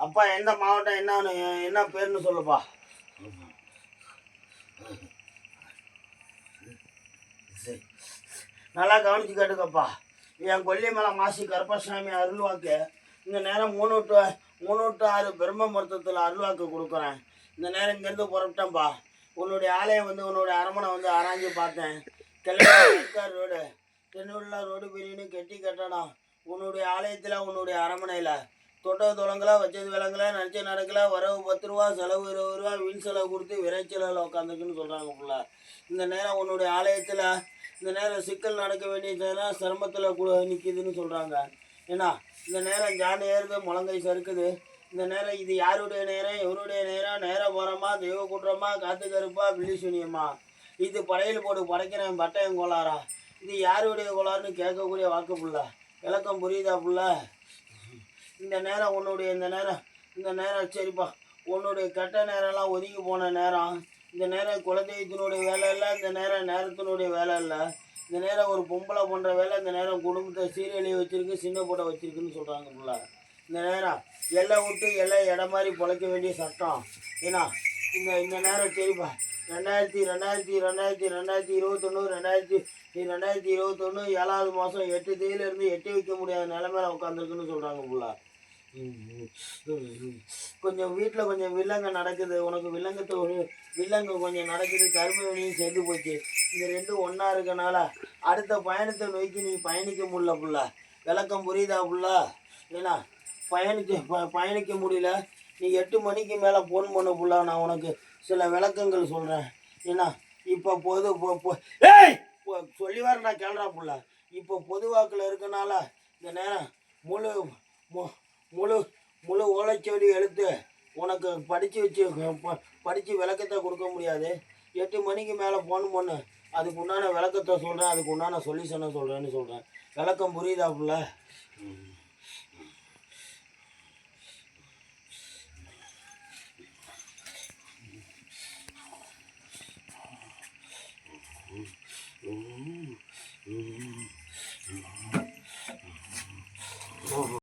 அப்பா எந்த மாவட்டம் என்னன்னு என்ன பேர்னு சொல்லுப்பா. நல்லா கவனிச்சு கேட்டுக்கப்பா. என் கொல்லிமலை மாசி கருப்பசாமி அருள்வாக்கு இந்த நேரம் 3 to 6 பிரம்ம முகூர்த்தத்தில் அருள்வாக்கு கொடுக்குறேன். இந்த நேரம் இங்கேருந்து புறப்பட்டேன்ப்பா. உன்னுடைய ஆலயம் வந்து உன்னுடைய அரமனை வந்து ஆராய்ஞ்சு பார்த்தேன். கிழக்கு ரோடு தென்னுள்ள ரோடு பிரிவுன்னு கெட்டி கட்டணும். உன்னுடைய ஆலயத்தில் உன்னுடைய அரமனையில் தொட்ட தொலங்களா வச்சது விலங்குல நினச்சி நடக்கல. வரவு 10 ரூபா, செலவு 20 ரூபா, வீண் செலவு கொடுத்து விரைச்சலில் உட்காந்துக்குன்னு சொல்கிறாங்க ஃபுல்லாக. இந்த நேரம் உன்னுடைய ஆலயத்தில் இந்த நேரம் சிக்கல் நடக்க வேண்டிய சிரமத்தில் நிற்கிதுன்னு சொல்கிறாங்க. ஏன்னா இந்த நேரம் ஜான் ஏறுது, முழங்கை சறுக்குது. இந்த நேரம் இது யாருடைய நேரம், எவருடைய நேரம், நேரம் போகிறோமா, தெய்வ குற்றமா, காத்து கருப்பா, வில்லி சுனியம்மா, இது படையில் போட்டு படைக்கிறேன் பட்டயம் கோளாரா, இது யாருடைய கோளாறுன்னு கேட்கக்கூடிய வாக்கு புள்ள. விளக்கம் புரியுதா புள்ள? இந்த நேரம் உன்னுடைய இந்த நேரம் சரிப்பா, உன்னுடைய கெட்ட நேரம்லாம் ஒதுங்கி போன நேரம். இந்த நேரம் குலதெய்வத்தினுடைய வேலை இல்லை, இந்த நேரம் நேரத்தினுடைய வேலை இல்லை. இந்த நேரம் ஒரு பொம்பளை பண்ணுற வேலை. இந்த நேரம் குடும்பத்தை சீரியலையை வச்சுருக்கு, சின்ன போட்டை வச்சுருக்குன்னு சொல்கிறாங்க புள்ள. இந்த நேரம் எல்லை விட்டு இடம் மாதிரி பொழைக்க வேண்டிய சட்டம். ஏன்னா இந்த நேரம் சரிப்பா, 2021 7வது மாதம் 8 தேதியிலேருந்து எட்டி வைக்க முடியாத நிலைமையில உட்காந்துருக்குன்னு சொல்கிறாங்க புள்ள. கொஞ்சம் வீட்டில் கொஞ்சம் வில்லங்க நடக்குது. உனக்கு வில்லங்க கொஞ்சம் நடக்குது. கருமையும் சேர்ந்து போச்சு. இந்த ரெண்டும் ஒன்றா இருக்கனால அடுத்த பயணத்தை நோக்கி நீ பயணிக்க முடியல புள்ள. விளக்கம் புரியுதா புள்ள? ஏன்னா பயணிக்க முடியல. நீ 8 மணிக்கு மேலே ஃபோன் பண்ண புள்ள. நான் உனக்கு சில விளக்கங்கள் சொல்கிறேன். ஏன்னா இப்போ சொல்லி வர நான் கேள்றா புள்ள. இப்போ பொதுவாக்கில் இருக்கனால இந்த நேரம் முழு ஓலைச்சோடி எடுத்து உனக்கு படித்து விளக்கத்தை கொடுக்க முடியாது. 8 மணிக்கு மேலே ஃபோன் பண்ணு, அதுக்கு உண்டான விளக்கத்தை சொல்கிறேன், அதுக்கு உண்டான சொல்யூஷனை சொல்கிறேன்னு சொல்கிறேன். விளக்கம் புரியுதா புள்ள?